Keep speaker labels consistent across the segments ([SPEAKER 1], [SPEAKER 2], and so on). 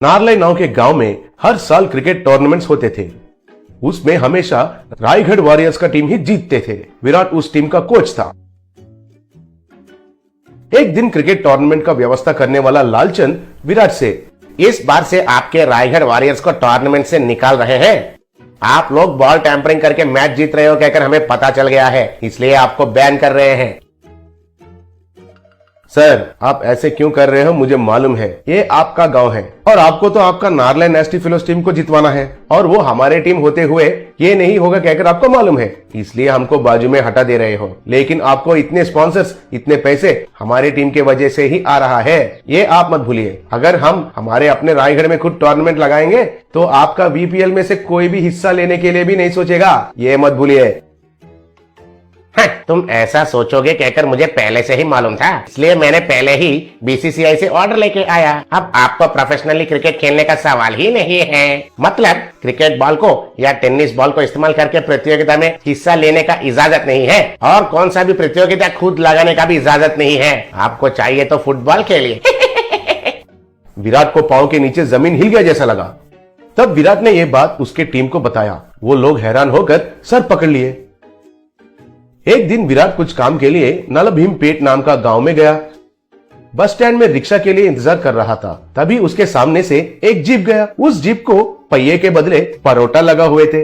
[SPEAKER 1] नारलाई नाव के गांव में हर साल क्रिकेट टूर्नामेंट्स होते थे। उसमें हमेशा रायगढ़ वॉरियर्स का टीम ही जीतते थे। विराट उस टीम का कोच था। एक दिन क्रिकेट टूर्नामेंट का व्यवस्था करने वाला लालचंद विराट से,
[SPEAKER 2] इस बार से आपके रायगढ़ वॉरियर्स को टूर्नामेंट से निकाल रहे हैं। आप लोग बॉल टैंपरिंग करके मैच जीत रहे हो कहकर हमें पता चल गया है, इसलिए आपको बैन कर रहे हैं।
[SPEAKER 1] सर आप ऐसे क्यों कर रहे हो? मुझे मालूम है ये आपका गांव है और आपको तो आपका नारलाई नेस्टी फेलोज टीम को जितवाना है और वो हमारे टीम होते हुए ये नहीं होगा कहकर आपको मालूम है, इसलिए हमको बाजू में हटा दे रहे हो। लेकिन आपको इतने स्पॉन्सर्स, इतने पैसे हमारी टीम के वजह से ही आ रहा है, ये आप मत भूलिए। अगर हम हमारे अपने रायगढ़ में खुद टूर्नामेंट लगाएंगे तो आपका वीपीएल में से कोई भी हिस्सा लेने के लिए भी नहीं सोचेगा, ये मत भूलिए।
[SPEAKER 2] तुम ऐसा सोचोगे कहकर मुझे पहले से ही मालूम था, इसलिए मैंने पहले ही बीसीसीआई से ऑर्डर लेके आया। अब आपको प्रोफेशनली क्रिकेट खेलने का सवाल ही नहीं है। मतलब क्रिकेट बॉल को या टेनिस बॉल को इस्तेमाल करके प्रतियोगिता में हिस्सा लेने का इजाजत नहीं है और कौन सा भी प्रतियोगिता खुद लगाने का भी इजाजत नहीं है। आपको चाहिए तो फुटबॉल खेलिए।
[SPEAKER 1] विराट को पांव के नीचे जमीन हिल गया जैसा लगा। तब विराट ने यह बात उसके टीम को बताया। वो लोग हैरान होकर सर पकड़ लिए। एक दिन विराट कुछ काम के लिए नलभीमपेट नाम का गांव में गया। बस स्टैंड में रिक्शा के लिए इंतजार कर रहा था। तभी उसके सामने से एक जीप गया। उस जीप को पहिए के बदले परोटा लगा हुए थे।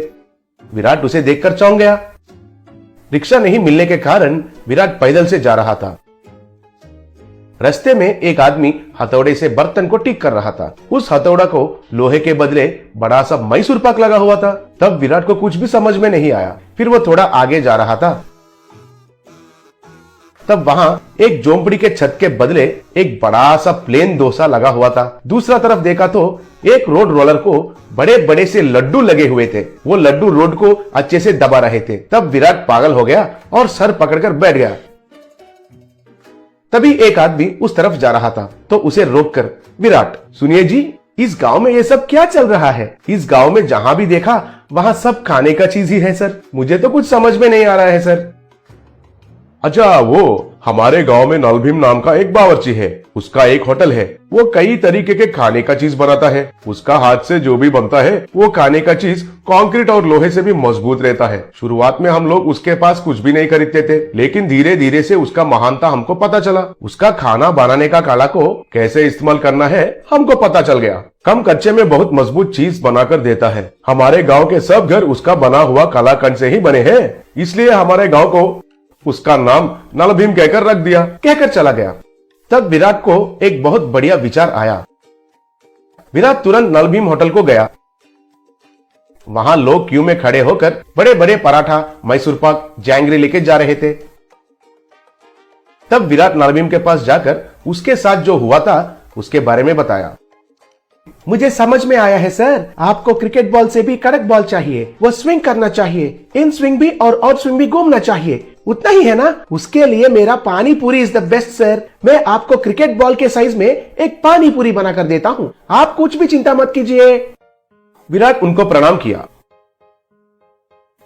[SPEAKER 1] विराट उसे देखकर चौंक गया। रिक्शा नहीं मिलने के कारण विराट पैदल से जा रहा था। रास्ते में एक आदमी हथौड़े से बर्तन को ठीक कर रहा था। उस हथौड़ा को लोहे के बदले बड़ा सा मैसूर पाक लगा हुआ था। तब विराट को कुछ भी समझ में नहीं आया। फिर वो थोड़ा आगे जा रहा था। तब वहां एक झोंपड़ी के छत के बदले एक बड़ा सा प्लेन डोसा लगा हुआ था। दूसरा तरफ देखा तो एक रोड रोलर को बड़े बड़े से लड्डू लगे हुए थे। वो लड्डू रोड को अच्छे से दबा रहे थे। तब विराट पागल हो गया और सर पकड़कर बैठ गया। तभी एक आदमी उस तरफ जा रहा था तो उसे रोककर, विराट सुनिए जी, इस गांव में ये सब क्या चल रहा है? इस गांव में जहां भी देखा वहां सब खाने का चीज ही है सर। मुझे तो कुछ समझ में नहीं आ रहा है सर। अच्छा, वो हमारे गांव में नलभीम नाम का एक बावर्ची है। उसका एक होटल है। वो कई तरीके के खाने का चीज बनाता है। उसका हाथ से जो भी बनता है वो खाने का चीज कंक्रीट और लोहे से भी मजबूत रहता है। शुरुआत में हम लोग उसके पास कुछ भी नहीं खरीदते थे, लेकिन धीरे धीरे से उसका महानता हमको पता चला। उसका खाना बनाने का कला को कैसे इस्तेमाल करना है हमको पता चल गया। कम कच्चे में बहुत मजबूत चीज बनाकर देता है। हमारे गाँव के सब घर उसका बना हुआ कलाकंड से ही बने हैं, इसलिए हमारे गाँव को उसका नाम नलभीम कहकर रख दिया। कहकर चला गया। तब विराट को एक बहुत बढ़िया विचार आया। विराट तुरंत नलभीम होटल को गया। वहां लोग क्यू में खड़े होकर बड़े बड़े पराठा, मैसूर पाक, जैंगरी लेके जा रहे थे। तब विराट नलभीम के पास जाकर उसके साथ जो हुआ था उसके बारे में बताया।
[SPEAKER 3] मुझे समझ में आया है सर, आपको क्रिकेट बॉल से भी कड़क बॉल चाहिए। वो स्विंग करना चाहिए, इन स्विंग भी और आउट स्विंग भी घूमना चाहिए। उतना ही है ना? उसके लिए मेरा पानी पूरी इज द बेस्ट सर। मैं आपको क्रिकेट बॉल के साइज में एक पानी पूरी बनाकर देता हूँ, आप कुछ भी चिंता मत कीजिए।
[SPEAKER 1] विराट उनको प्रणाम किया।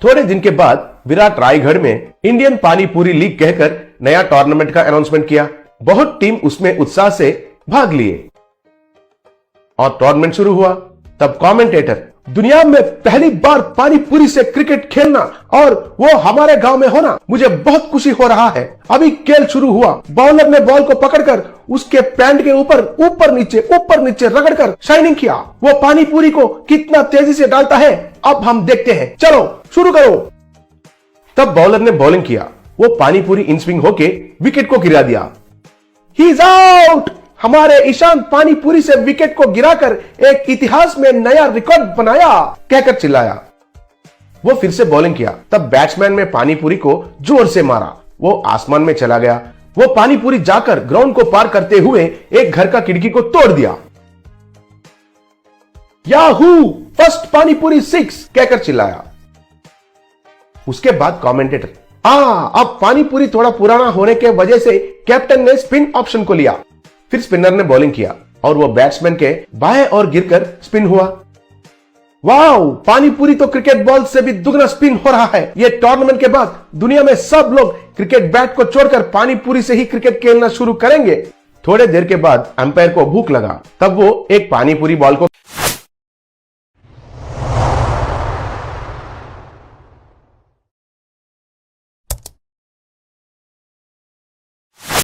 [SPEAKER 1] थोड़े दिन के बाद विराट रायगढ़ में इंडियन पानी पूरी लीग कहकर नया टूर्नामेंट का अनाउंसमेंट किया। बहुत टीम उसमें उत्साह से भाग लिए और टूर्नामेंट शुरू हुआ। तब कमेंटेटर, दुनिया में पहली बार पानी पूरी से क्रिकेट खेलना और वो हमारे गांव में होना, मुझे बहुत खुशी हो रहा है। अभी खेल शुरू हुआ। बॉलर ने बॉल को पकड़कर उसके पैंट के ऊपर नीचे रगड़कर शाइनिंग किया। वो पानी पूरी को कितना तेजी से डालता है अब हम देखते हैं। चलो शुरू करो। तब बॉलर ने बॉलिंग किया। वो पानी पूरी इन स्विंग होके विकेट को गिरा दिया।
[SPEAKER 3] He is out. हमारे ईशान पानीपुरी से विकेट को गिराकर एक इतिहास में नया रिकॉर्ड बनाया,
[SPEAKER 1] कहकर चिल्लाया। वो फिर से बॉलिंग किया। तब बैट्समैन ने पानीपुरी को जोर से मारा। वो आसमान में चला गया। वो पानीपुरी जाकर ग्राउंड को पार करते हुए एक घर का खिड़की को तोड़ दिया।
[SPEAKER 3] याहू, फर्स्ट पानीपुरी 6, कहकर चिल्लाया।
[SPEAKER 1] उसके बाद कमेंटेटर,
[SPEAKER 3] अब पानीपुरी थोड़ा पुराना होने के वजह से कैप्टन ने स्पिन ऑप्शन को लिया।
[SPEAKER 1] फिर स्पिनर ने बॉलिंग किया और वो बैट्समैन के बाएं और गिरकर स्पिन हुआ।
[SPEAKER 3] वाओ, पानीपुरी तो क्रिकेट बॉल से भी दुगना स्पिन हो रहा है। ये टूर्नामेंट के बाद दुनिया में सब लोग क्रिकेट बैट को छोड़कर पानीपुरी से ही क्रिकेट खेलना शुरू करेंगे।
[SPEAKER 1] थोड़े देर के बाद अंपायर को भूख लगा, तब वो एक पानी पूरी बॉल को